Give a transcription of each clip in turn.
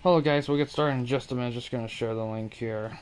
Hello guys, we'll get started in just a minute. Just going to share the link here.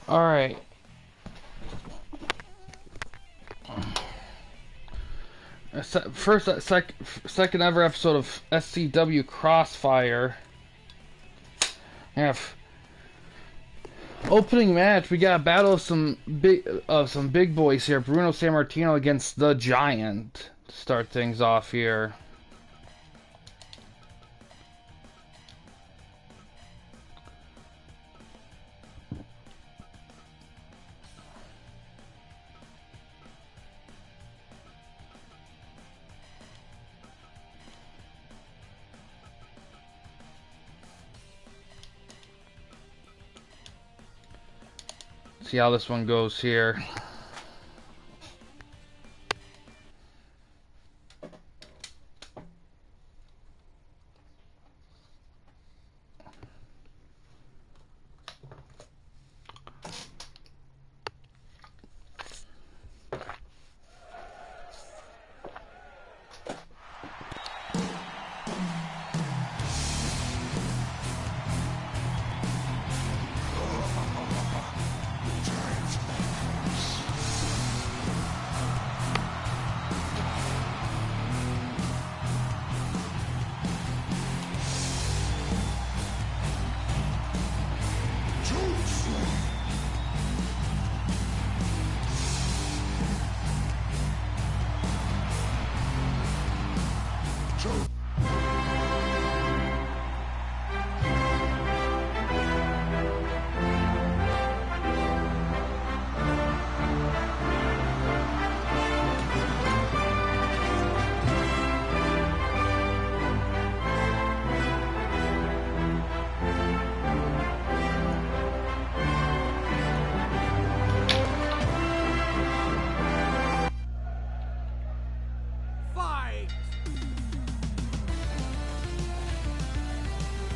Alright. Second ever episode of SCW Crossfire. We have opening match. We got a battle of some big boys here. Bruno Sammartino against the Giant to start things off here. See how this one goes here.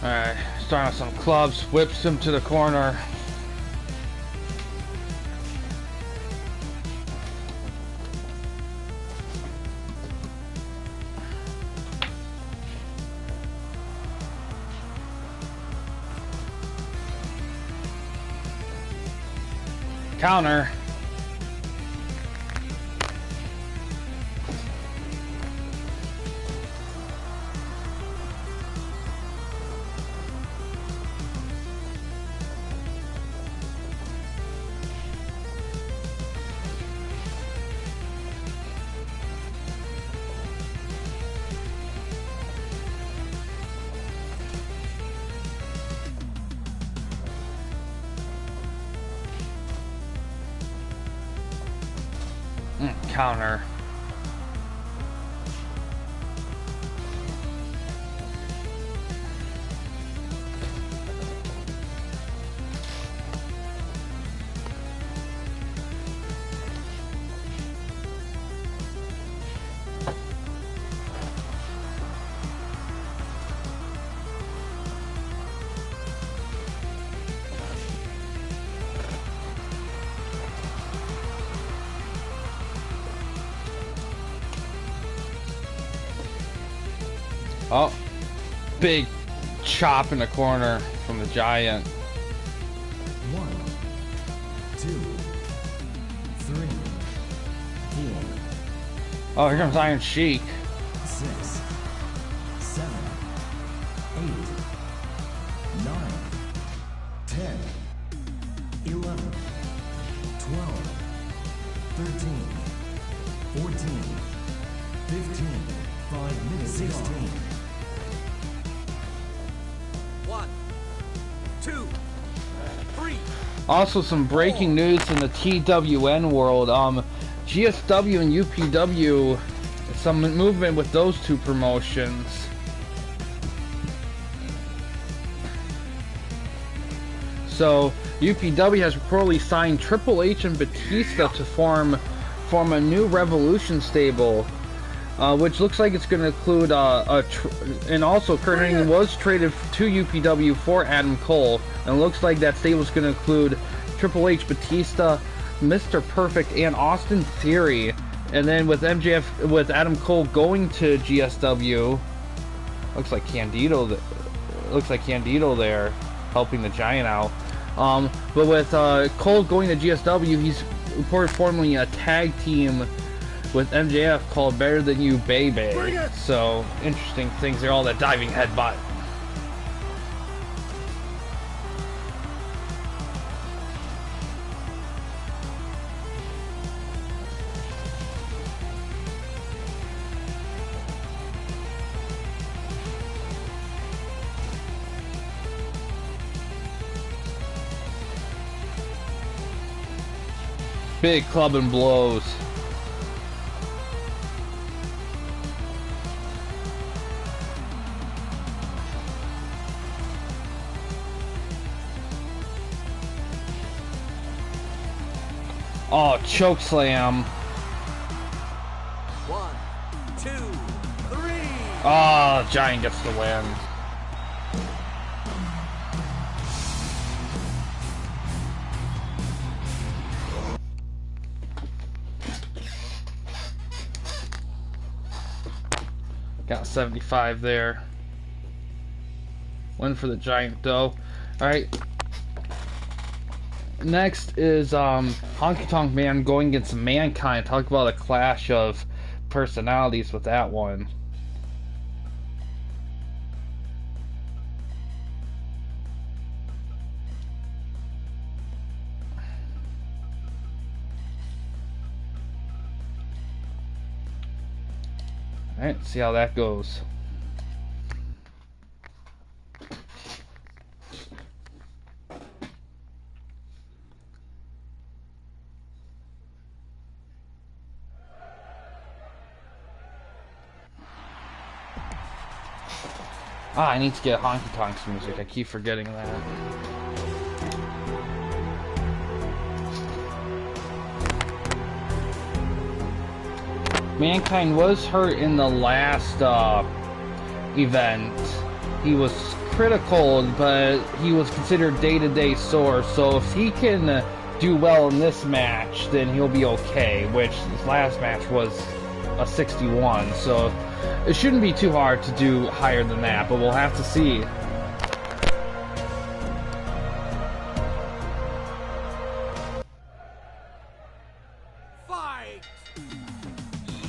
Alright, starting with some clubs, whips him to the corner. Counter. Counter. Oh, big chop in the corner from the Giant. 1, 2, 3, 4. Oh, here comes Iron Sheik. 6, 7, 8, 9, 10, 11, 12, 13, 14, 15, 5 minutes, 16. 1, 2, 3. Also, some breaking news in the TWN world. GSW and UPW, some movement with those two promotions. So UPW has reportedly signed Triple H and Batista to form a new Revolution stable, which looks like it's going to include and also Kurt Hennig was traded to UPW for Adam Cole, and it looks like that stable is going to include Triple H, Batista, Mr. Perfect, and Austin Theory. And then with MJF, with Adam Cole going to GSW, looks like Candido there helping the Giant out. But with Cole going to GSW, he's reported forming a tag team with MJF called Better Than You Baby. So interesting things there, all that diving headbutt. Big club and blows. Oh, choke slam. 1, 2, 3. Oh, Giant gets the win. Got 75 there. Win for the Giant though. Alright. Next is Honky Tonk Man going against Mankind. Talk about a clash of personalities with that one. Alright, see how that goes. I need to get Honky Tonk's music. I keep forgetting that. Mankind was hurt in the last event. He was critical, but he was considered day-to-day sore. So if he can do well in this match, then he'll be okay. Which his last match was a 61, so it shouldn't be too hard to do higher than that. But we'll have to see. Fight!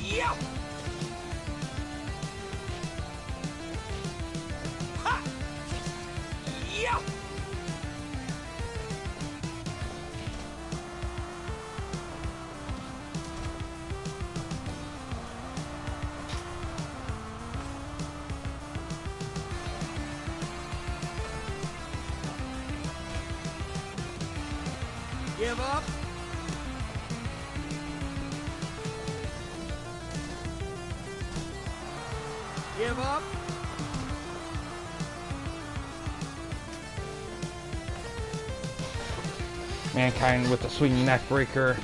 Yeah! Ha! Yeah! Give up. Give up. Mankind with the swinging neck breaker.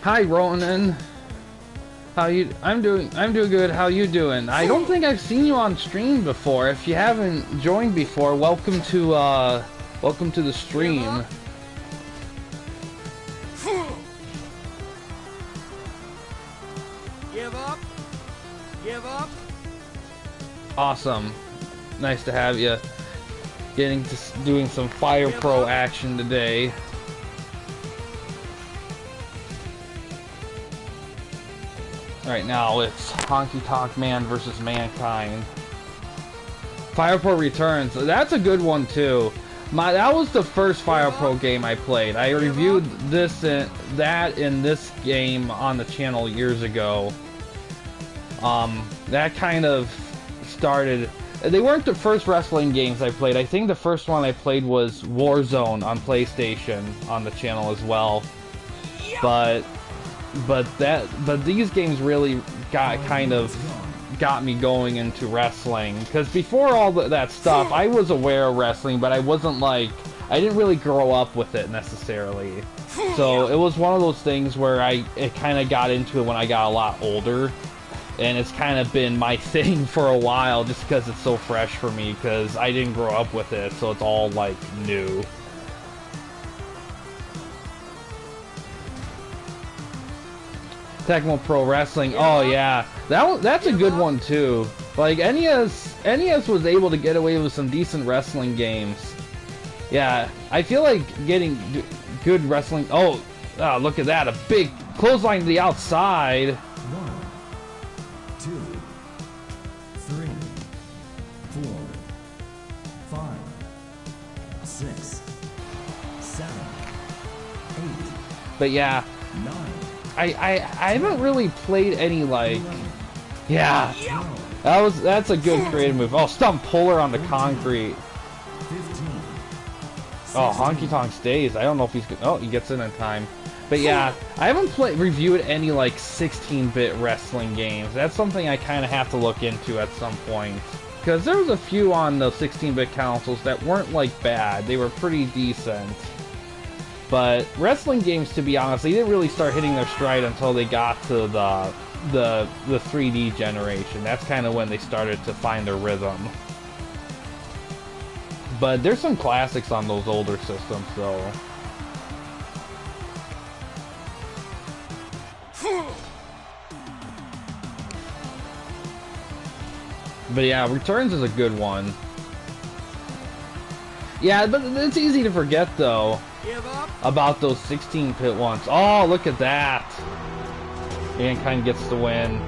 Hi Ronan. How you? I'm doing good. How you doing? I don't think I've seen you on stream before. If you haven't joined before, welcome to Welcome to the stream. Give up. Give up. Awesome. Nice to have you. Getting to doing some Fire Pro action today. Right now it's Honky Tonk Man versus Mankind. Fire Pro returns. That's a good one too. That was the first Fire Pro game I played. I reviewed that in this game on the channel years ago. That kind of started. They weren't the first wrestling games I played. I think the first one I played was Warzone on PlayStation on the channel as well. But these games really got me going into wrestling, because before all that stuff I was aware of wrestling, but I wasn't like, I didn't really grow up with it necessarily. So it was one of those things where it kind of got into it when I got a lot older, and it's kind of been my thing for a while just because it's so fresh for me, because I didn't grow up with it, so it's all like new. Tecmo Pro Wrestling. Oh yeah, that's a good one too. Like NES was able to get away with some decent wrestling games. Yeah, I feel like getting good wrestling. Oh, look at that! A big clothesline to the outside. 1, 2, 3, 4, 5, 6, 7, 8. But yeah. 9. I haven't really played any, like, yeah, that's a good creative move. Oh, stump puller on the concrete. 15. Oh, Honky Tonk stays. I don't know if he's good. Oh, he gets in time. But yeah, I haven't reviewed any like 16-bit wrestling games. That's something I kind of have to look into at some point, because there was a few on the 16-bit consoles that weren't like bad. They were pretty decent. But wrestling games, to be honest, they didn't really start hitting their stride until they got to the 3D generation. That's kind of when they started to find their rhythm. But there's some classics on those older systems, though. But yeah, Returns is a good one. Yeah, but it's easy to forget, though, about those 16-bit ones. Oh, look at that! Mankind gets the win.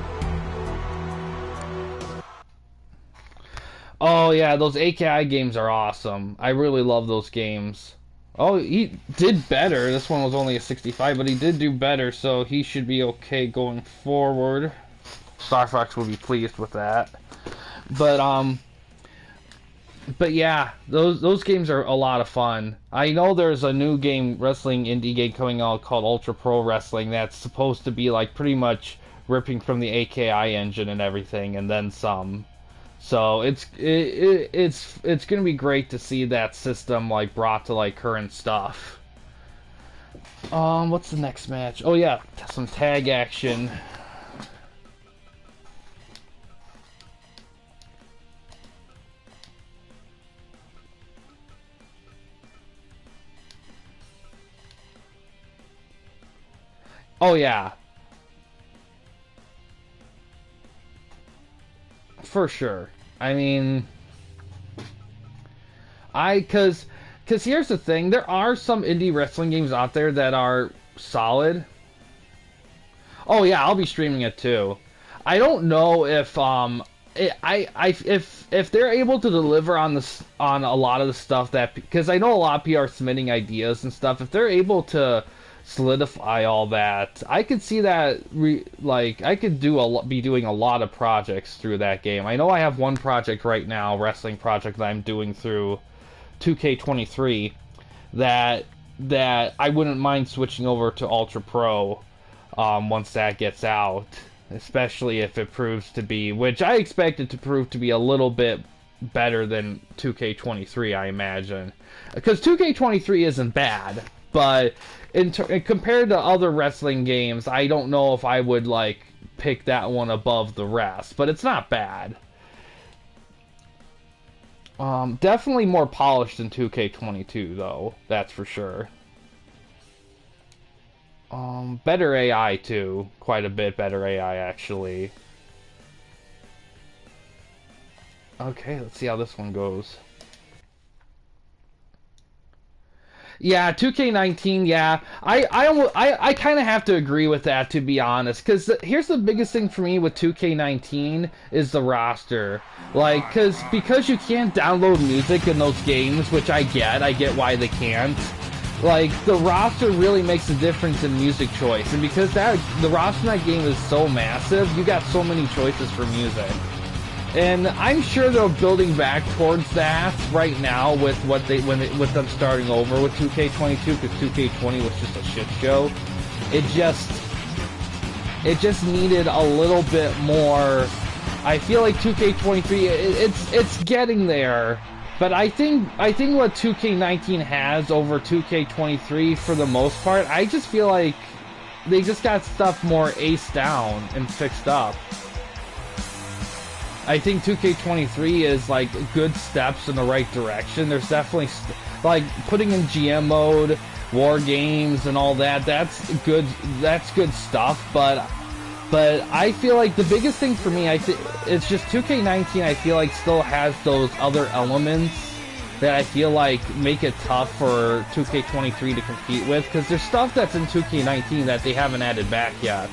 Oh yeah, those AKI games are awesome. I really love those games. Oh, he did better. This one was only a 65, but he did do better, so he should be okay going forward. Star Fox will be pleased with that. But yeah, those games are a lot of fun. I know there's a new wrestling indie game coming out called Ultra Pro Wrestling that's supposed to be like pretty much ripping from the AKI engine and everything, and then some. So it's gonna be great to see that system like brought to like current stuff. What's the next match? Oh yeah, some tag action. Oh yeah. For sure. I mean, cause here's the thing, there are some indie wrestling games out there that are solid. Oh yeah, I'll be streaming it too. I don't know if if they're able to deliver on a lot of the stuff that, because I know a lot of people are submitting ideas and stuff. If they're able to solidify all that, I could see that I could be doing a lot of projects through that game. I know I have one project right now, wrestling project, that I'm doing through 2K23 that I wouldn't mind switching over to Ultra Pro once that gets out, especially if it proves to be, which I expect it to prove to be a little bit better than 2K23, I imagine, because 2K23 isn't bad, but compared to other wrestling games, I don't know if I would like pick that one above the rest, but it's not bad. Definitely more polished than 2K22 though, that's for sure. Better AI too, quite a bit better AI actually. Okay, let's see how this one goes. Yeah, 2K19, yeah. I kind of have to agree with that, to be honest, because here's the biggest thing for me with 2K19 is the roster. Like, because you can't download music in those games, which I get why they can't. Like, the roster really makes a difference in music choice, and because the roster in that game is so massive, you got so many choices for music. And I'm sure they're building back towards that right now with with them starting over with 2K22, because 2K20 was just a shit show. It just needed a little bit more. I feel like 2K23 it's getting there, but I think what 2K19 has over 2K23 for the most part, I just feel like they just got stuff more aced down and fixed up. I think 2K23 is like good steps in the right direction. There's definitely like putting in GM mode, war games, and all that. That's good. That's good stuff. But I feel like the biggest thing for me, it's just 2K19. I feel like still has those other elements that I feel like make it tough for 2K23 to compete with, because there's stuff that's in 2K19 that they haven't added back yet.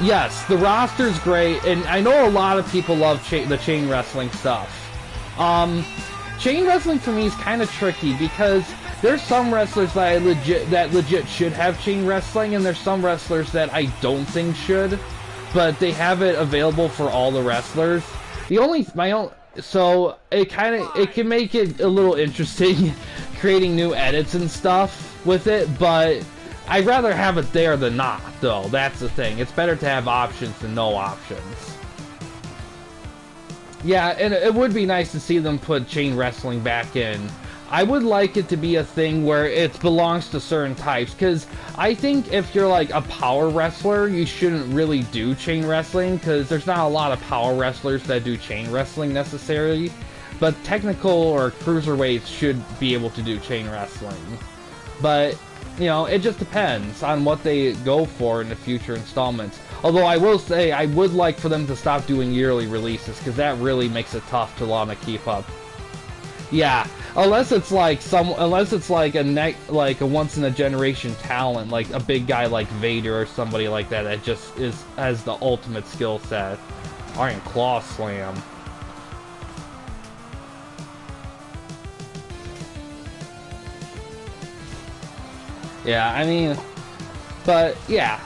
Yes, the roster's great, and I know a lot of people love the chain wrestling stuff. Chain wrestling for me is kind of tricky, because there's some wrestlers that legit should have chain wrestling, and there's some wrestlers that I don't think should, but they have it available for all the wrestlers. So it can make it a little interesting creating new edits and stuff with it, but I'd rather have it there than not, though. That's the thing. It's better to have options than no options. Yeah, and it would be nice to see them put chain wrestling back in. I would like it to be a thing where it belongs to certain types, because I think if you're like a power wrestler, you shouldn't really do chain wrestling, because there's not a lot of power wrestlers that do chain wrestling necessarily. But technical or cruiserweights should be able to do chain wrestling. But you know, it just depends on what they go for in the future installments. Although I will say, I would like for them to stop doing yearly releases, because that really makes it tough to want to keep up. Yeah, unless it's like a once in a generation talent, like a big guy like Vader or somebody like that that just has the ultimate skill set. Iron Claw Slam. Yeah, I mean, but yeah,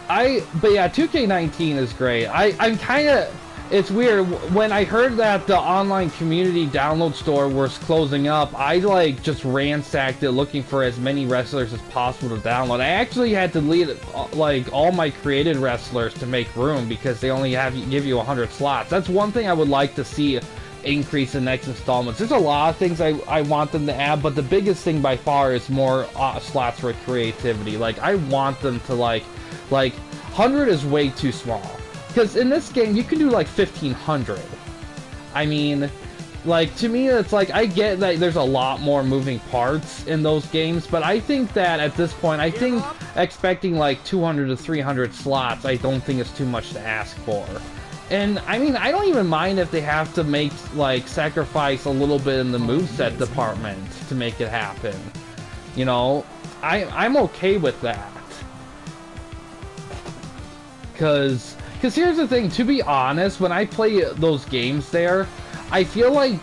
but yeah, 2K19 is great. I'm kind of, it's weird, when I heard that the online community download store was closing up, I like just ransacked it looking for as many wrestlers as possible to download. I actually had to delete like all my created wrestlers to make room, because they only give you 100 slots. That's one thing I would like to see increase in next installments. There's a lot of things I want them to add, but the biggest thing by far is more slots for creativity. Like, I want them to like 100 is way too small, because in this game you can do like 1500. I mean, like, to me it's like, I get that there's a lot more moving parts in those games, but I think that at this point, I think expecting like 200 to 300 slots, I don't think it's too much to ask for. And, I mean, I don't even mind if they have to make, like, sacrifice a little bit in the moveset department to make it happen. You know, I'm okay with that. Because here's the thing, to be honest, when I play those games there, I feel like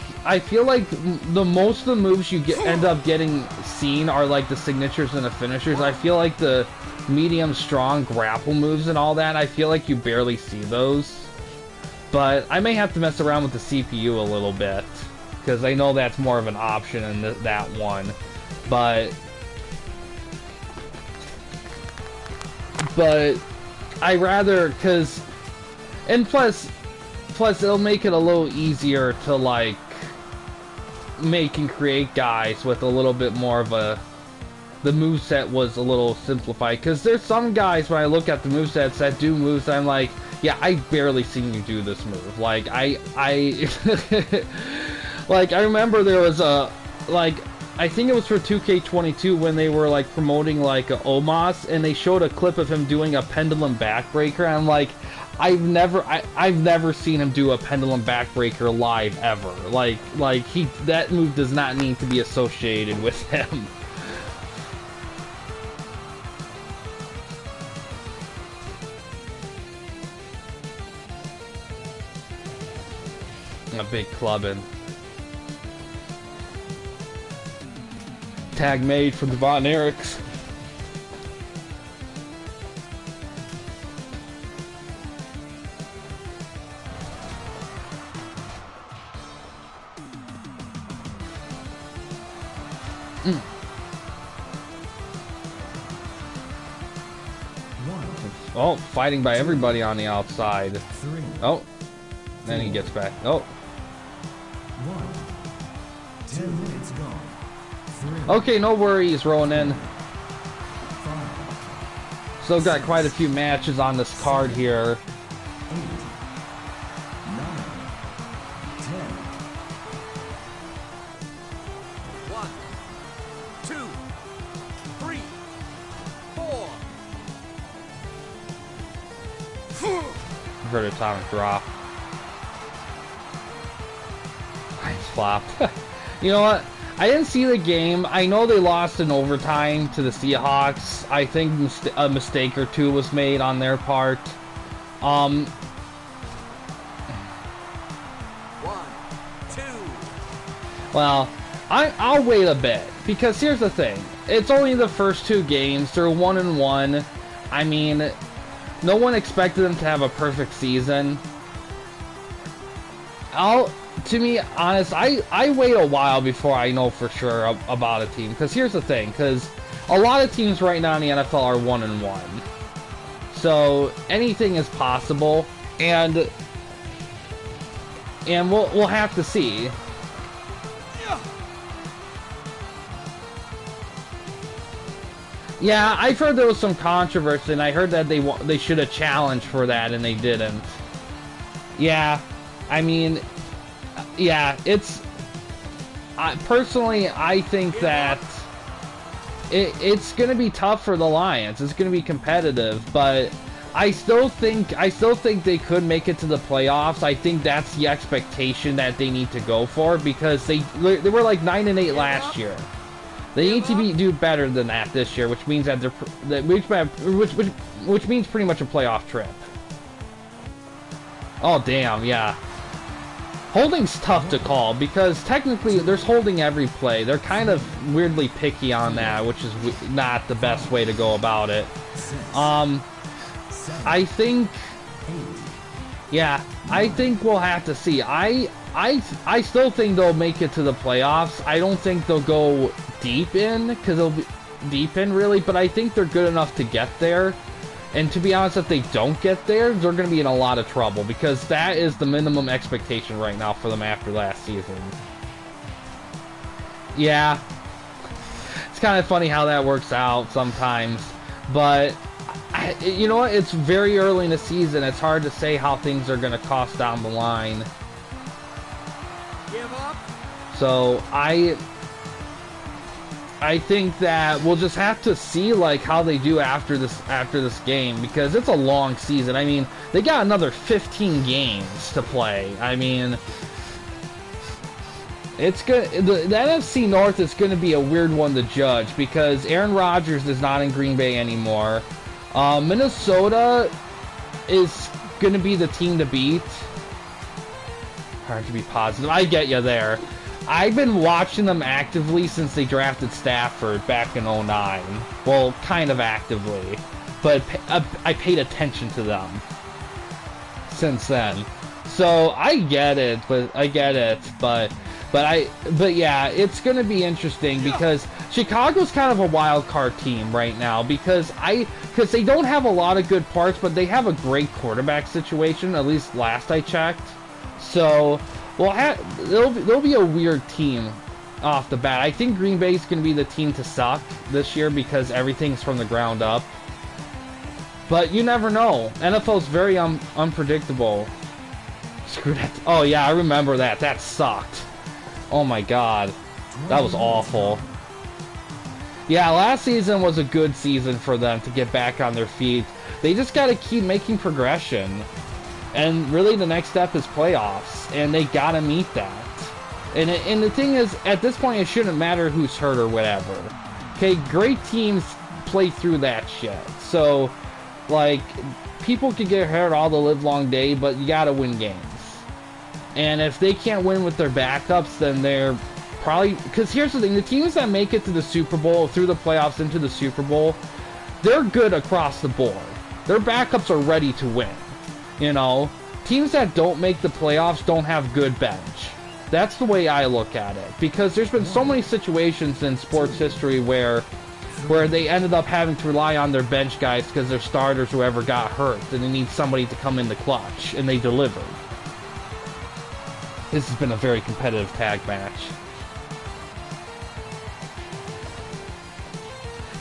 the most of the moves you end up getting seen are, like, the signatures and the finishers. I feel like the medium, strong grapple moves and all that, I feel like you barely see those. But I may have to mess around with the CPU a little bit, because I know that's more of an option in that one. But I rather, and plus it'll make it a little easier to like make and create guys with a little bit more of the moveset was a little simplified, because there's some guys when I look at the movesets that do moves I'm like, Yeah, I barely seen you do this move. Like, like, I remember there was a, like, I think it was for 2K22 when they were, like, promoting, like, Omos, and they showed a clip of him doing a pendulum backbreaker, and I'm like, I've never seen him do a pendulum backbreaker live ever. Like, that move does not need to be associated with him. A big clubbing. Tag made for the Von Erichs. Oh, fighting by everybody on the outside. Oh, then he gets back. Oh. 10 minutes gone. Okay, no worries, Ronan. Still got quite a few matches on this card here. 8, 9, 10. 1, 2, 3, 4. Heard atomic drop. Nice flop. You know what? I didn't see the game. I know they lost in overtime to the Seahawks. I think a mistake or two was made on their part. 1, 2. Well, I'll wait a bit, because here's the thing. It's only the first 2 games. They're 1-1. I mean, no one expected them to have a perfect season. To be honest, I wait a while before I know for sure about a team. Because here's the thing, because a lot of teams right now in the NFL are 1-1. So anything is possible, and we'll have to see. Yeah, I've heard there was some controversy, and I heard that they should have challenged for that, and they didn't. Yeah, I mean, yeah, it's... personally, I think that it's going to be tough for the Lions. It's going to be competitive, but I still think they could make it to the playoffs. I think that's the expectation that they need to go for, because they were like 9-8 last year. They need to do better than that this year, which means that which means pretty much a playoff trip. Oh damn, yeah. Holding's tough to call, because technically there's holding every play. They're kind of weirdly picky on that, which is not the best way to go about it. I think, yeah, I think we'll have to see. I still think they'll make it to the playoffs. I don't think they'll go deep in, because they'll be deep in really, but I think they're good enough to get there. And to be honest, if they don't get there, they're going to be in a lot of trouble, because that is the minimum expectation right now for them after last season. Yeah. It's kind of funny how that works out sometimes. But, you know what? It's very early in the season. It's hard to say how things are going to cost down the line. Give up. So, I think that we'll just have to see like how they do after this game, because it's a long season. I mean, they got another 15 games to play. I mean, it's good. The NFC North is going to be a weird one to judge, because Aaron Rodgers is not in Green Bay anymore. Minnesota is going to be the team to beat. Hard to be positive. I get you there. I've been watching them actively since they drafted Stafford back in 2009. Well, kind of actively. But I paid attention to them since then. So I get it, but yeah, it's going to be interesting, because Chicago's kind of a wild card team right now, because they don't have a lot of good parts, but they have a great quarterback situation, at least last I checked. So, well, they'll be a weird team off the bat. I think Green Bay's going to be the team to suck this year, because everything's from the ground up. But you never know. NFL's very unpredictable. Screw that. Oh yeah, I remember that. That sucked. Oh my god. That was awful. Yeah, last season was a good season for them to get back on their feet. They just gotta keep making progression. And really the next step is playoffs. And they gotta meet that. And the thing is, at this point it shouldn't matter who's hurt or whatever. Okay, great teams play through that shit. So, like, people can get hurt all the livelong day, but you gotta win games. And if they can't win with their backups, then they're probably... Because here's the thing, the teams that make it to the Super Bowl, through the playoffs into the Super Bowl, they're good across the board. Their backups are ready to win. You know? Teams that don't make the playoffs don't have good bench. That's the way I look at it. Because there's been so many situations in sports history where they ended up having to rely on their bench guys because their starters, whoever, got hurt, and they need somebody to come in the clutch, and they delivered. This has been a very competitive tag match.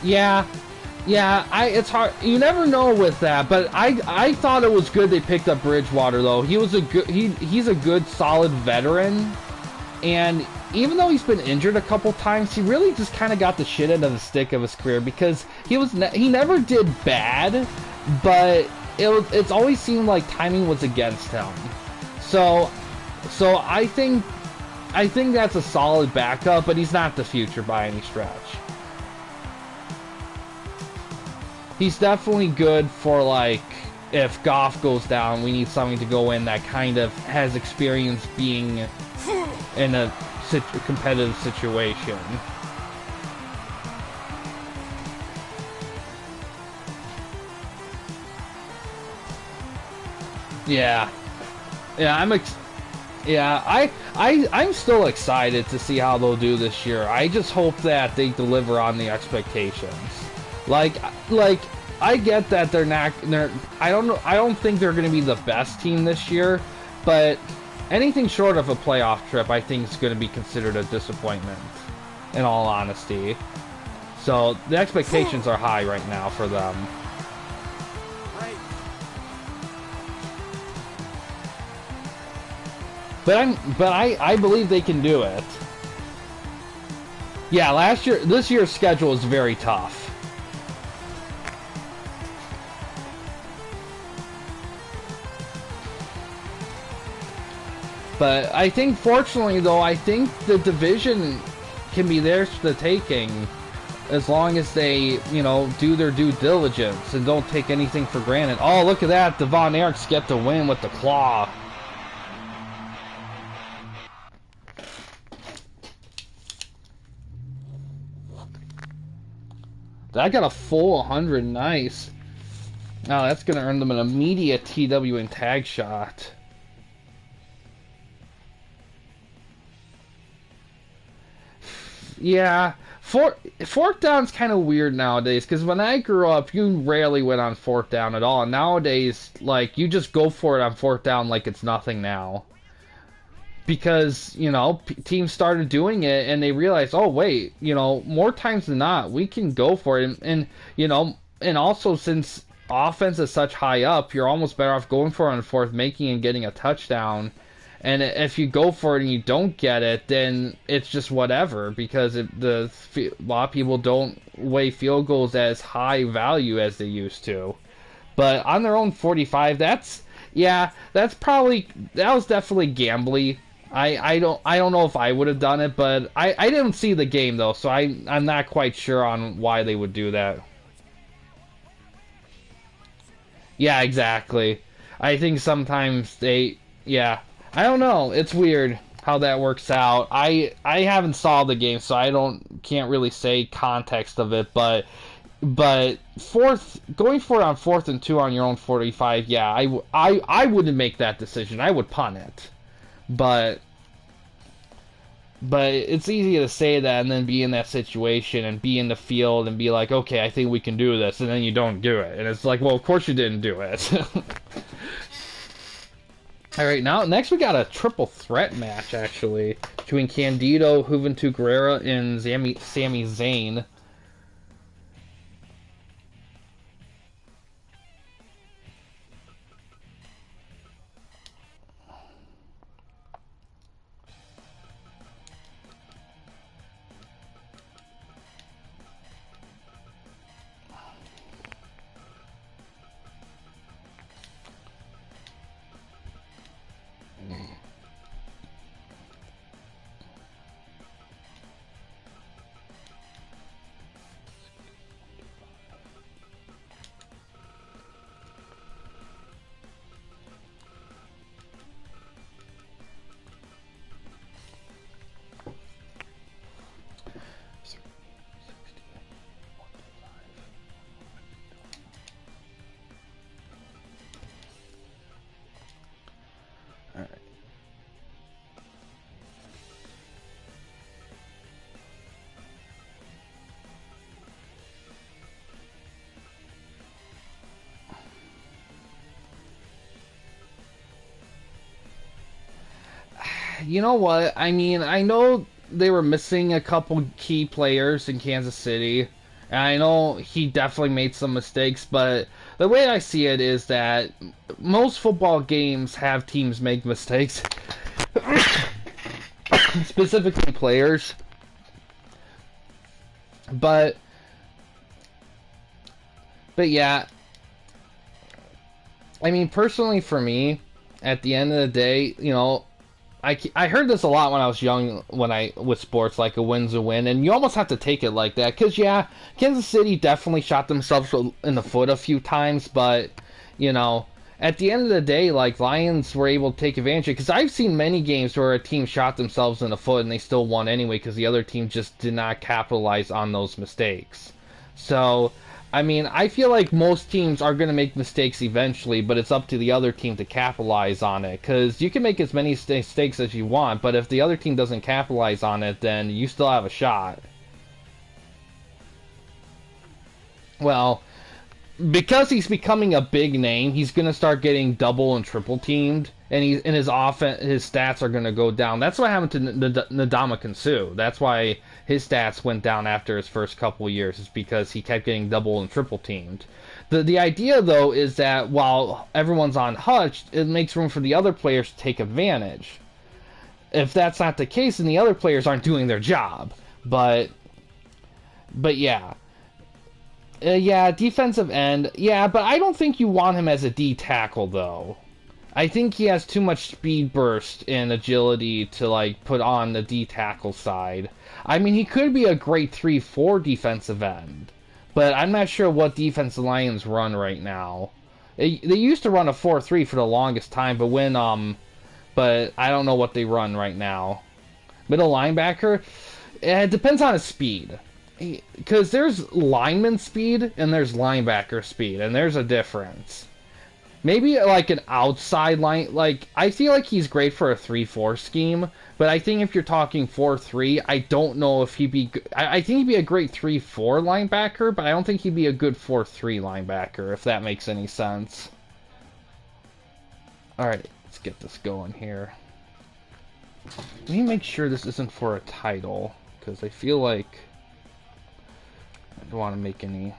Yeah, it's hard. You never know with that, but I thought it was good they picked up Bridgewater though. He was a good he's a good solid veteran, and even though he's been injured a couple times, he really just kind of got the shit end of the stick of his career because he never did bad, but it's always seemed like timing was against him. So I think that's a solid backup, but he's not the future by any stretch. He's definitely good for, like, if Goff goes down, we need something to go in that kind of has experience being in a competitive situation. Yeah, I'm still excited to see how they'll do this year. I just hope that they deliver on the expectations. Like I get that I don't think they're going to be the best team this year, but anything short of a playoff trip I think is going to be considered a disappointment, in all honesty. So the expectations are high right now for them. But I believe they can do it. Yeah, this year's schedule is very tough. But I think, fortunately, though, I think the division can be theirs for the taking as long as they, you know, do their due diligence and don't take anything for granted. Oh, look at that. Devon Eriks get the win with the claw. I got a full 100. Nice. Now that's going to earn them an immediate TWN tag shot. Yeah, fourth down's kind of weird nowadays, because when I grew up, you rarely went on fourth down at all. Nowadays, like, you just go for it on fourth down like it's nothing now. Because, you know, teams started doing it, and they realized, oh, wait, you know, more times than not, we can go for it. And you know, and also, since offense is such high up, you're almost better off going for it on fourth, making and getting a touchdown. And if you go for it and you don't get it, then it's just whatever, because a lot of people don't weigh field goals as high value as they used to. But on their own 45, that was definitely gambly. I don't know if I would have done it, but I didn't see the game though, so I'm not quite sure on why they would do that. Yeah, exactly. I think sometimes I don't know. It's weird how that works out. I haven't saw the game, so can't really say context of it. But going for it on 4th and 2 on your own 45, yeah, I wouldn't make that decision. I would punt it. But it's easy to say that and then be in that situation and be in the field and be like, okay, I think we can do this, and then you don't do it, and it's like, well, of course you didn't do it. Alright, now, next we got a triple threat match, actually, between Candido, Juventud Guerrera, and Sami Zayn. You know what? I mean, I know they were missing a couple key players in Kansas City, and I know he definitely made some mistakes, but the way I see it is that most football games have teams make mistakes, specifically players. But yeah, I mean, personally for me, at the end of the day, you know, I heard this a lot when I was young, with sports, like a win's a win, and you almost have to take it like that, because yeah, Kansas City definitely shot themselves in the foot a few times, but, you know, at the end of the day, like, Lions were able to take advantage, because I've seen many games where a team shot themselves in the foot and they still won anyway, because the other team just did not capitalize on those mistakes. So, I mean, I feel like most teams are going to make mistakes eventually, but it's up to the other team to capitalize on it. Because you can make as many mistakes as you want, but if the other team doesn't capitalize on it, then you still have a shot. Well, because he's becoming a big name, he's going to start getting double and triple teamed, and his stats are going to go down. That's what happened to Ndamukong Suh. That's why his stats went down after his first couple of years, is because he kept getting double and triple teamed. The idea, though, is that while everyone's on hutch, it makes room for the other players to take advantage. If that's not the case, then the other players aren't doing their job. But yeah. Yeah, defensive end. Yeah, but I don't think you want him as a D tackle, though. I think he has too much speed burst and agility to, like, put on the D tackle side. I mean, he could be a great 3-4 defensive end, but I'm not sure what defense the Lions run right now. They used to run a 4-3 for the longest time, but I don't know what they run right now. Middle linebacker? It depends on his speed. Because there's lineman speed and there's linebacker speed, and there's a difference. Maybe like an outside line, like, I feel like he's great for a 3-4 scheme, but I think if you're talking 4-3, I don't know if he'd be, I think he'd be a great 3-4 linebacker, but I don't think he'd be a good 4-3 linebacker, if that makes any sense. Alright, let's get this going here. Let me make sure this isn't for a title, because I feel like I don't want to make any...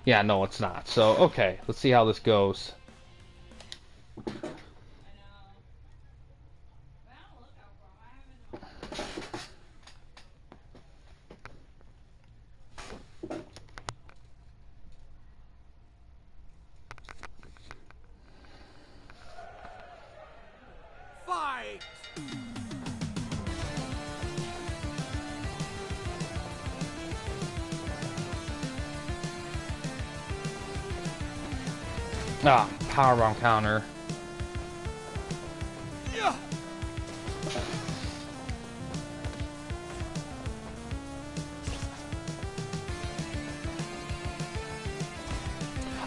Yeah, no, it's not. So, okay, let's see how this goes. Fight! Ah, powerbomb counter. Yeah.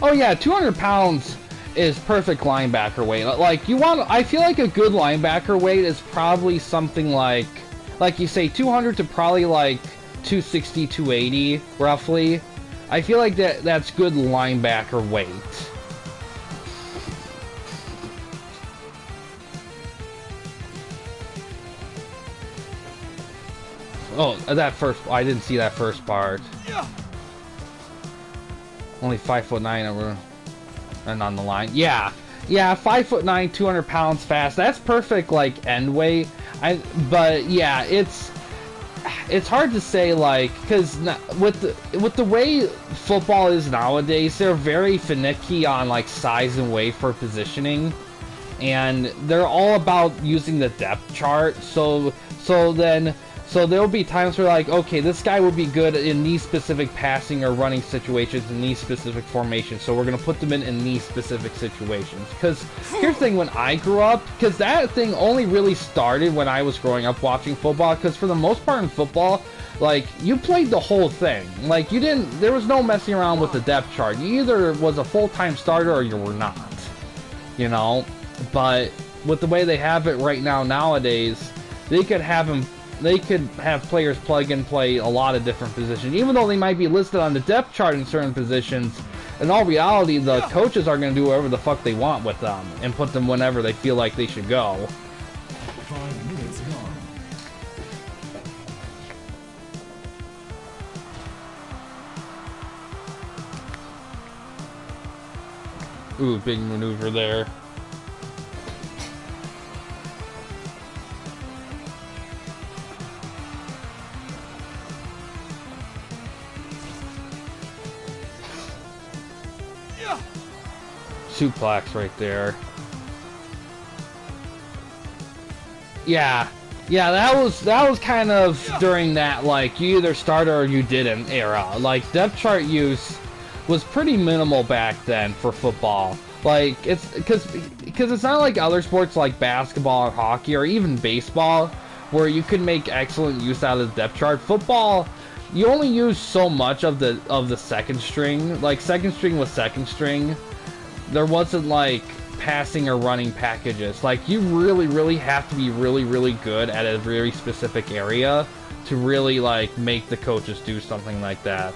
Oh yeah, 200 pounds is perfect linebacker weight. Like, you want, I feel like a good linebacker weight is probably something like you say 200 to probably like 260, 280, roughly. I feel like that's good linebacker weight. Oh, I didn't see that first part. Yeah. Only 5'9" and on the line. Yeah, 5'9", 200 pounds fast. That's perfect, like, end weight. But yeah, it's hard to say, like, because with the way football is nowadays, they're very finicky on, like, size and weight for positioning, and they're all about using the depth chart. So there'll be times where, like, okay, this guy will be good in these specific passing or running situations in these specific formations, so we're going to put them in these specific situations. Because here's the thing, when I grew up, because that thing only really started when I was growing up watching football, because for the most part in football, like, you played the whole thing. Like, there was no messing around with the depth chart. You either was a full-time starter or you were not, you know? But with the way they have it right now nowadays, they could have players plug and play a lot of different positions. Even though they might be listed on the depth chart in certain positions, in all reality, the coaches are going to do whatever the fuck they want with them and put them whenever they feel like they should go. 5 minutes gone. Ooh, big maneuver there. Suplex right there. Yeah, that was kind of during that, like, you either started or you didn't era. Like, depth chart use was pretty minimal back then for football. Like, it's because it's not like other sports like basketball or hockey or even baseball where you can make excellent use out of the depth chart. Football, you only use so much of the second string. Like, second string was second string. There wasn't like passing or running packages. Like, you really have to be really good at a very specific area to really like make the coaches do something like that.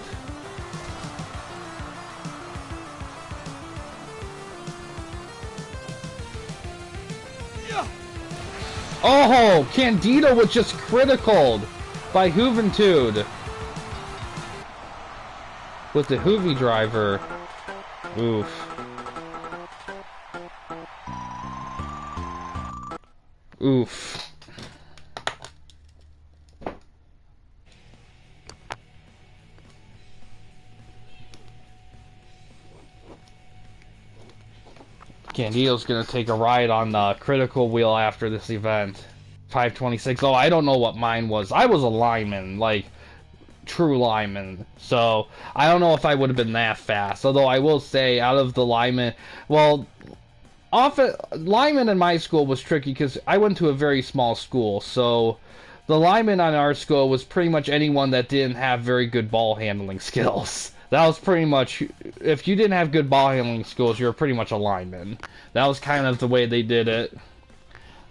Oh, Candido was just criticaled by Juventud with the Hoovy driver. Oof. Oof. Candido's gonna take a ride on the critical wheel after this event. 526. Oh, I don't know what mine was. I was a lineman, like true lineman. So I don't know if I would have been that fast. Although I will say, out of the linemen, well, lineman in my school was tricky because I went to a very small school, so the lineman on our school was pretty much anyone that didn't have very good ball handling skills. That was pretty much, if you didn't have good ball handling skills, you were pretty much a lineman. That was kind of the way they did it.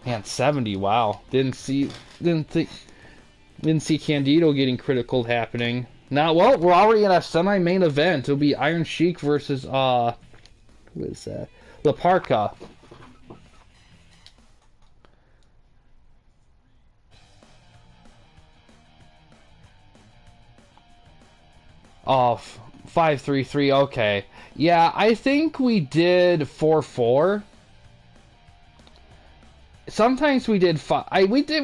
Man, 70, wow. Didn't see Candido getting critical happening. Now, well, we're already in a semi-main event. It'll be Iron Sheik versus, who is that? La Parka. Oh, 5-3-3, okay. Yeah, I think we did 4-4. Sometimes we did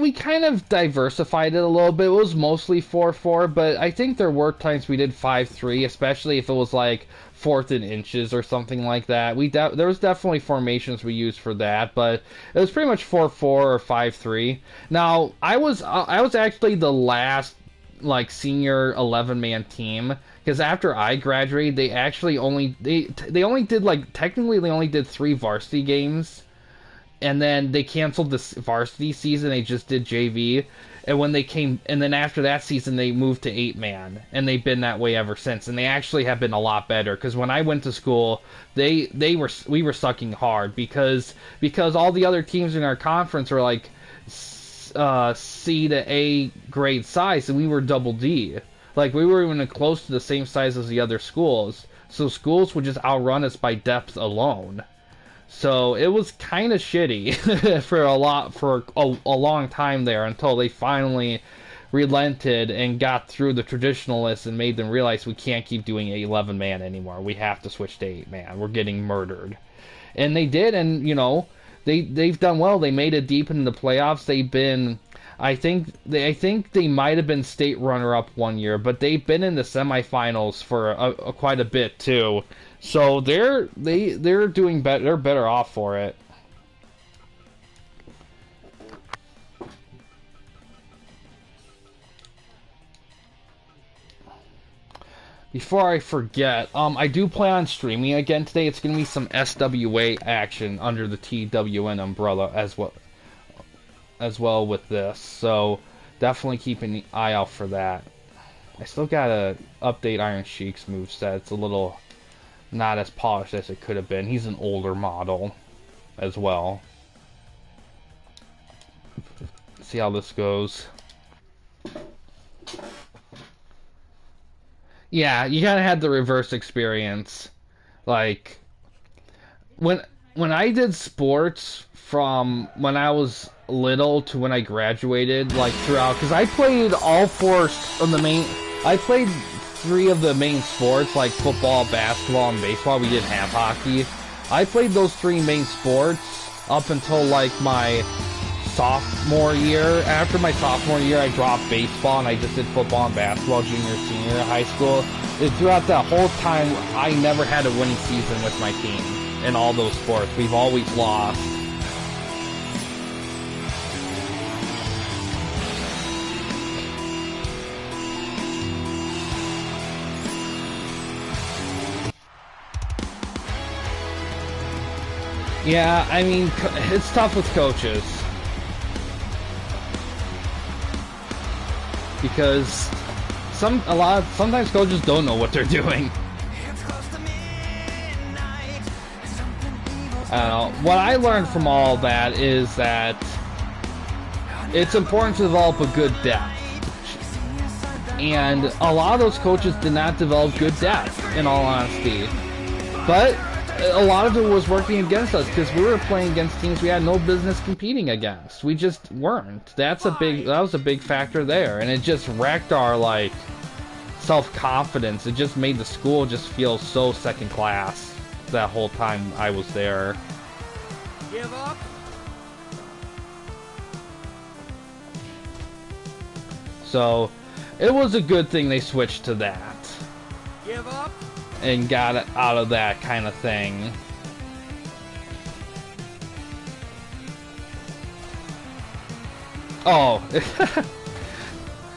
we kind of diversified it a little bit. It was mostly 4-4, but I think there were times we did 5-3, especially if it was like 4th and inches or something like that. There was definitely formations we used for that, but it was pretty much 4-4 or 5-3. Now, I was actually the last like senior 11-man team, because after I graduated, they actually only did like, technically they only did 3 varsity games. And then they canceled this varsity season. They just did JV, and then after that season, they moved to 8-man, and they've been that way ever since. And they actually have been a lot better, because when I went to school, we were sucking hard because all the other teams in our conference were like C to A grade size, and we were double D. Like, we were even close to the same size as the other schools, so schools would just outrun us by depth alone. So it was kind of shitty for a long time there, until they finally relented and got through the traditionalists and made them realize we can't keep doing 11-man anymore. We have to switch to 8-man. We're getting murdered. And they did, and they've done well. They made it deep in the playoffs. They've been, I think they might have been state runner-up one year, but they've been in the semifinals for quite a bit too. So they're doing better. They're better off for it. Before I forget, I do plan on streaming again today. It's gonna be some SWA action under the TWN umbrella as well with this. So definitely keep an eye out for that. I still gotta update Iron Sheik's moveset. It's a little not as polished as it could have been. He's an older model as well. Let's see how this goes. Yeah, you kind of had the reverse experience. Like when when I did sports from when I was little to when I graduated, like throughout, because I played all four of the main. I played three of the main sports, like football, basketball, and baseball. We didn't have hockey. I played those three main sports up until like my sophomore year. After my sophomore year, I dropped baseball and I just did football and basketball, junior, senior, high school. And throughout that whole time, I never had a winning season with my team in all those sports. We've always lost. Yeah, I mean, it's tough with coaches. Because sometimes coaches don't know what they're doing. I don't know. What I learned from all that is that it's important to develop a good depth. And a lot of those coaches did not develop good depth, in all honesty. But a lot of it was working against us because we were playing against teams we had no business competing against. We just weren't. That was a big factor there, and it just wrecked our like self-confidence. It just made the school just feel so second class that whole time I was there. Give up. So it was a good thing they switched to that. Give up. And got it out of that kind of thing. Oh,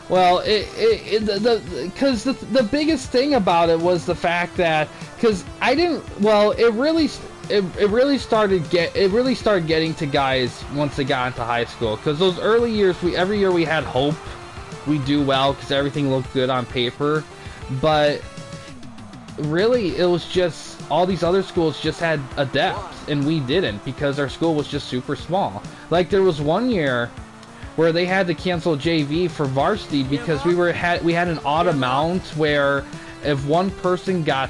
well, because the biggest thing about it was the fact that because I didn't. Well, it really started getting to guys once they got into high school. Because those early years, every year we had hope we'd do well because everything looked good on paper, but really, it was just all these other schools just had a depth, and we didn't because our school was just super small. Like there was one year where they had to cancel JV for varsity because we had an odd amount where if one person got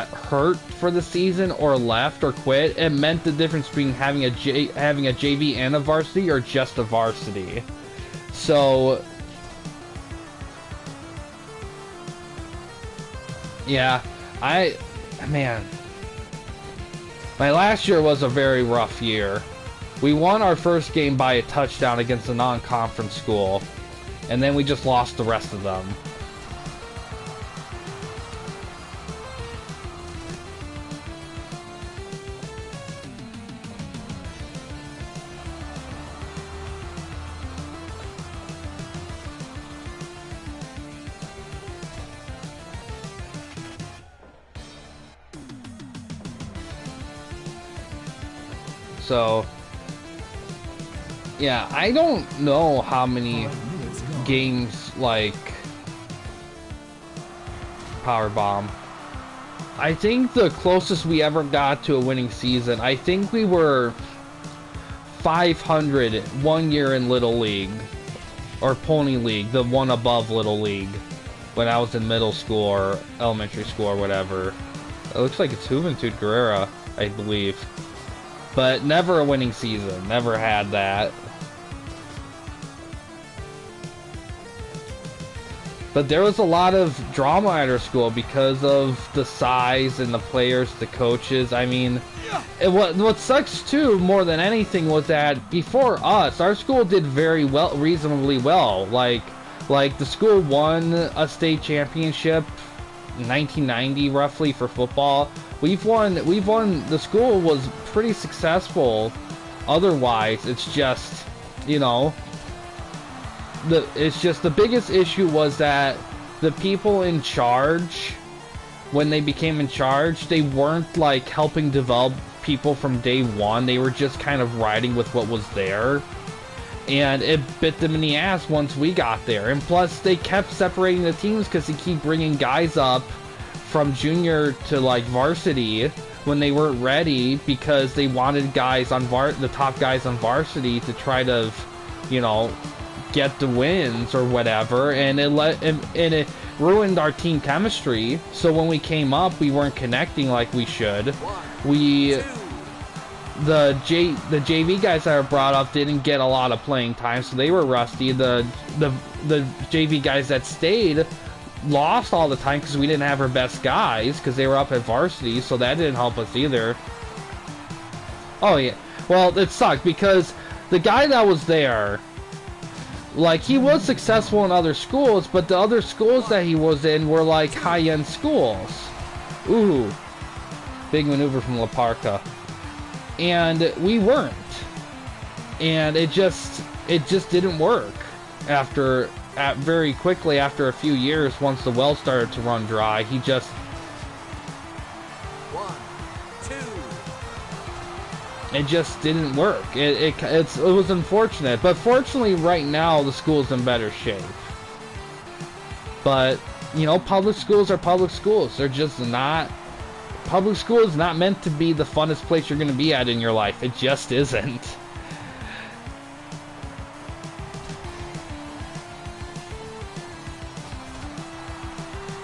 hurt for the season or left or quit, it meant the difference between having a JV and a varsity or just a varsity. So yeah, man, my last year was a very rough year. We won our first game by a touchdown against a non-conference school, and then we just lost the rest of them. So, yeah, I don't know how many games like Powerbomb. I think the closest we ever got to a winning season, I think we were 500 one year in Little League, or Pony League, the one above Little League, when I was in middle school or elementary school or whatever. It looks like it's Juventud Guerrera, I believe. But never a winning season. Never had that. But there was a lot of drama at our school because of the size and the players, the coaches. I mean, what sucks too, more than anything, was that before us, our school did very well, reasonably well. Like the school won a state championship in 1990, roughly, for football. We've won. The school was pretty successful. Otherwise, it's just, you know, the biggest issue was that the people in charge, when they became in charge, they weren't like helping develop people from day one. They were just kind of riding with what was there, and it bit them in the ass once we got there. And plus, they kept separating the teams because they keep bringing guys up from junior to like varsity when they weren't ready, because they wanted guys on the top guys on varsity to try to, you know, get the wins or whatever, and it ruined our team chemistry. So when we came up, we weren't connecting like we should. The JV guys that were brought up didn't get a lot of playing time, so they were rusty. The JV guys that stayed lost all the time because we didn't have our best guys because they were up at varsity, so that didn't help us either. Oh yeah, well it sucked because the guy that was there, like, he was successful in other schools, but the other schools that he was in were like high-end schools. Ooh, big maneuver from La Parca. And we weren't, and it just didn't work. Very quickly after a few years, once the well started to run dry, he just 1, 2. it just didn't work. It was unfortunate, but fortunately right now the school's in better shape. But you know, public schools are public schools. They're just not. Public school is not meant to be the funnest place you're going to be at in your life. It just isn't.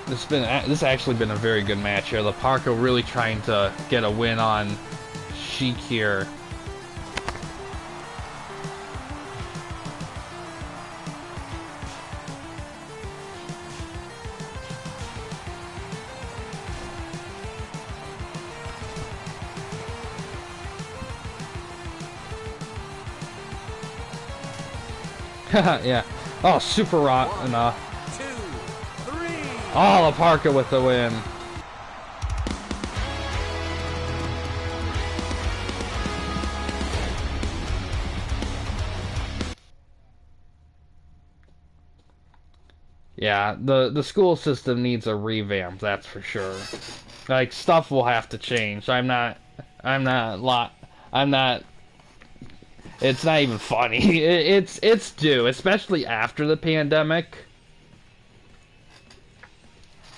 This has actually been a very good match here. La Parca really trying to get a win on Sheik here. Yeah. Oh, super rot and 2, 3. oh, La Parca with the win. Yeah, the school system needs a revamp, that's for sure. Like, stuff will have to change. It's not even funny. It's due, especially after the pandemic.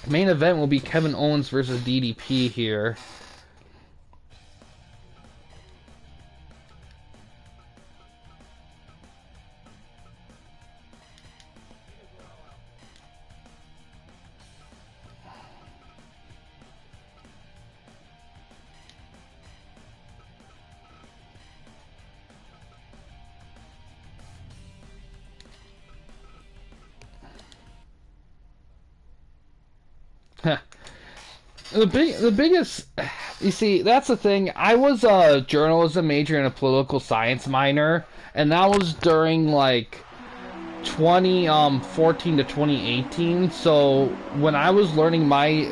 Main event will be Kevin Owens versus DDP here. The biggest, you see, that's the thing. I was a journalism major and a political science minor, and that was during like 2014 to 2018. So when I was learning my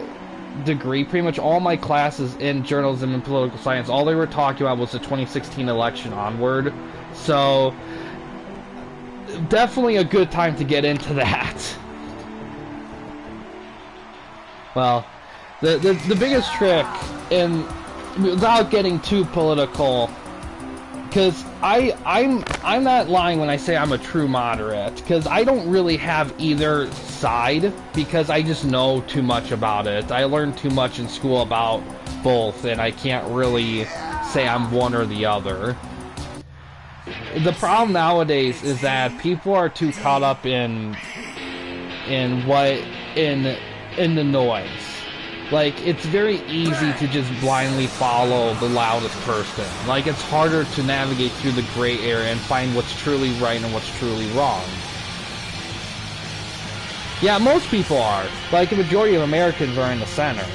degree, pretty much all my classes in journalism and political science, all they were talking about was the 2016 election onward. So definitely a good time to get into that. Well, the biggest trick, and without getting too political, because I'm not lying when I say I'm a true moderate, because I don't really have either side, because I just know too much about it. I learned too much in school about both, and I can't really say I'm one or the other. The problem nowadays is that people are too caught up in the noise. Like, it's very easy to just blindly follow the loudest person. Like, it's harder to navigate through the gray area and find what's truly right and what's truly wrong. Yeah, most people are. Like, a majority of Americans are in the center.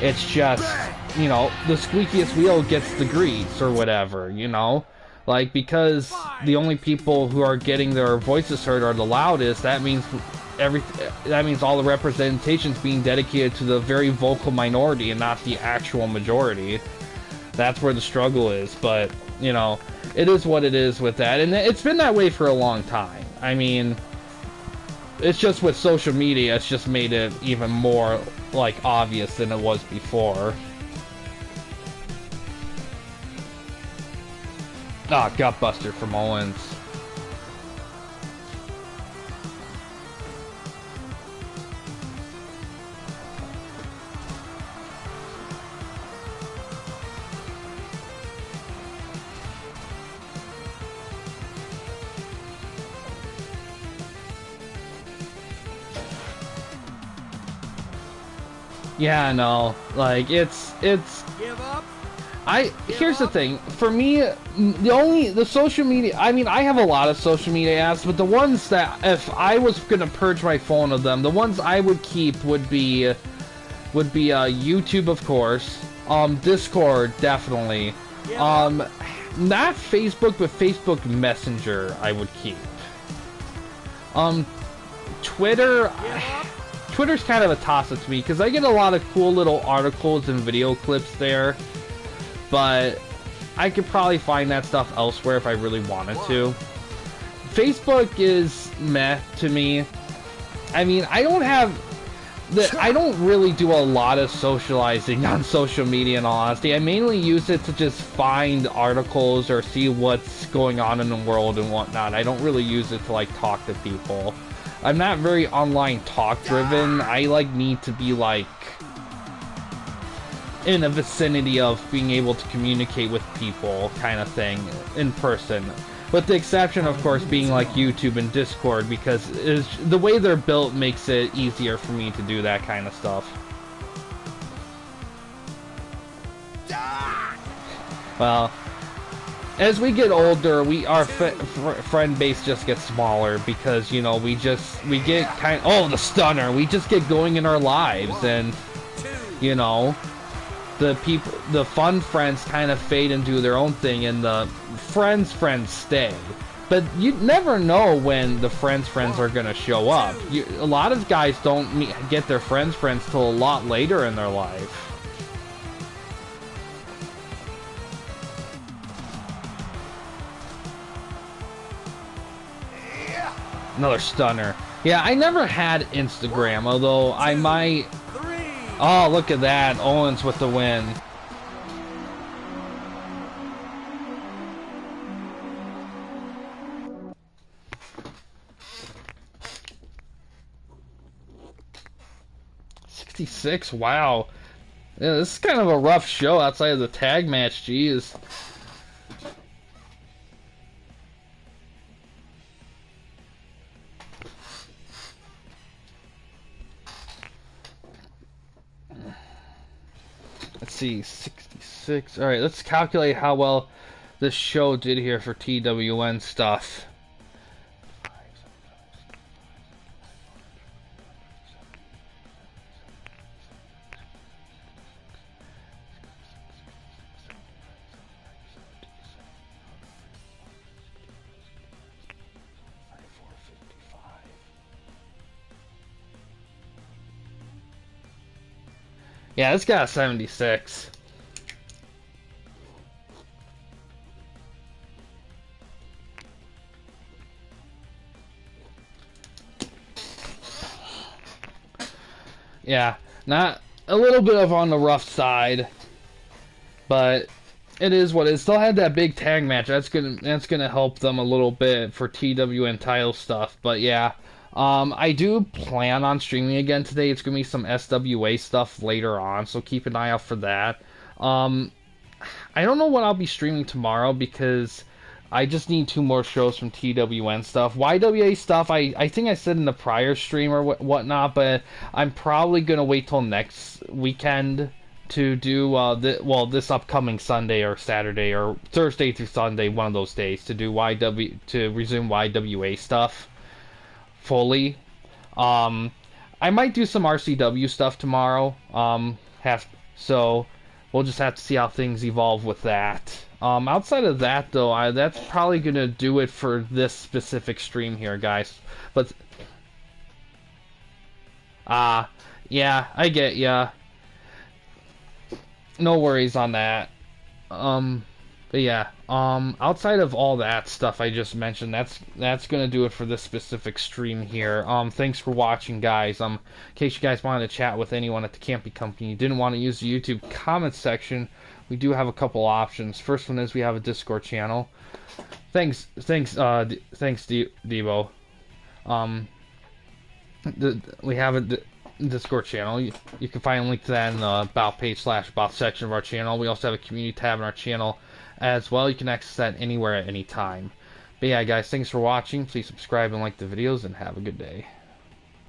It's just, you know, the squeakiest wheel gets the grease or whatever, you know? Like, because the only people who are getting their voices heard are the loudest, that means all the representation's being dedicated to the very vocal minority and not the actual majority. That's where the struggle is, but, you know, it is what it is with that, and it's been that way for a long time. I mean, it's just with social media, it's just made it even more, like, obvious than it was before. Ah, gutbuster from Owens. Yeah, no, like it's. Give up. Here's the thing. For me, the social media. I mean, I have a lot of social media apps, but the ones that if I was gonna purge my phone of them, the ones I would keep would be YouTube, of course. Discord, definitely. Not Facebook, but Facebook Messenger, I would keep. Twitter. Twitter's kind of a toss-up to me because I get a lot of cool little articles and video clips there, but I could probably find that stuff elsewhere if I really wanted to. Facebook is meh to me. I mean, I don't really do a lot of socializing on social media, in all honesty. I mainly use it to just find articles or see what's going on in the world and whatnot. I don't really use it to, like, talk to people. I'm not very online talk driven. I, like, need to be, like, in a vicinity of being able to communicate with people kind of thing in person. With the exception, of course, being like YouTube and Discord, because the way they're built makes it easier for me to do that kind of stuff. Well, as we get older, our friend base just gets smaller because, you know, we get the stunner. We just get going in our lives, and, you know, the fun friends kind of fade and do their own thing, and the friends stay. But you never know when the friends are gonna show up. A lot of guys don't get their friends till a lot later in their life. Another stunner. Yeah, I never had Instagram, although I might. Oh, look at that. Owens with the win. $66, wow. Yeah, this is kind of a rough show outside of the tag match, jeez. Let's see, 66. Alright, let's calculate how well this show did here for TWN stuff. Yeah, this got a 76. Yeah, not a little bit of on the rough side, but it is what it is. Still had that big tag match. That's gonna help them a little bit for TWN title stuff. But yeah. I do plan on streaming again today. It's gonna be some SWA stuff later on, so keep an eye out for that. I don't know what I'll be streaming tomorrow because I just need 2 more shows from TWN stuff. YWA stuff, I think I said in the prior stream or whatnot, but I'm probably gonna wait till next weekend to do this upcoming Sunday or Saturday or Thursday through Sunday, one of those days, to do resume YWA stuff fully. I might do some RCW stuff tomorrow. So we'll just have to see how things evolve with that. Outside of that, though, that's probably gonna do it for this specific stream here, guys. But yeah, I get ya. No worries on that. But yeah, outside of all that stuff I just mentioned, that's gonna do it for this specific stream here. Thanks for watching, guys. In case you guys wanted to chat with anyone at the Camping Company, you didn't want to use the YouTube comments section, we do have a couple options. First one is we have a Discord channel. Thanks, Debo. We have a Discord channel. You can find a link to that in the About page / About section of our channel. We also have a community tab in our channel as well. You can access that anywhere at any time. But yeah, guys, thanks for watching. Please subscribe and like the videos, and have a good day.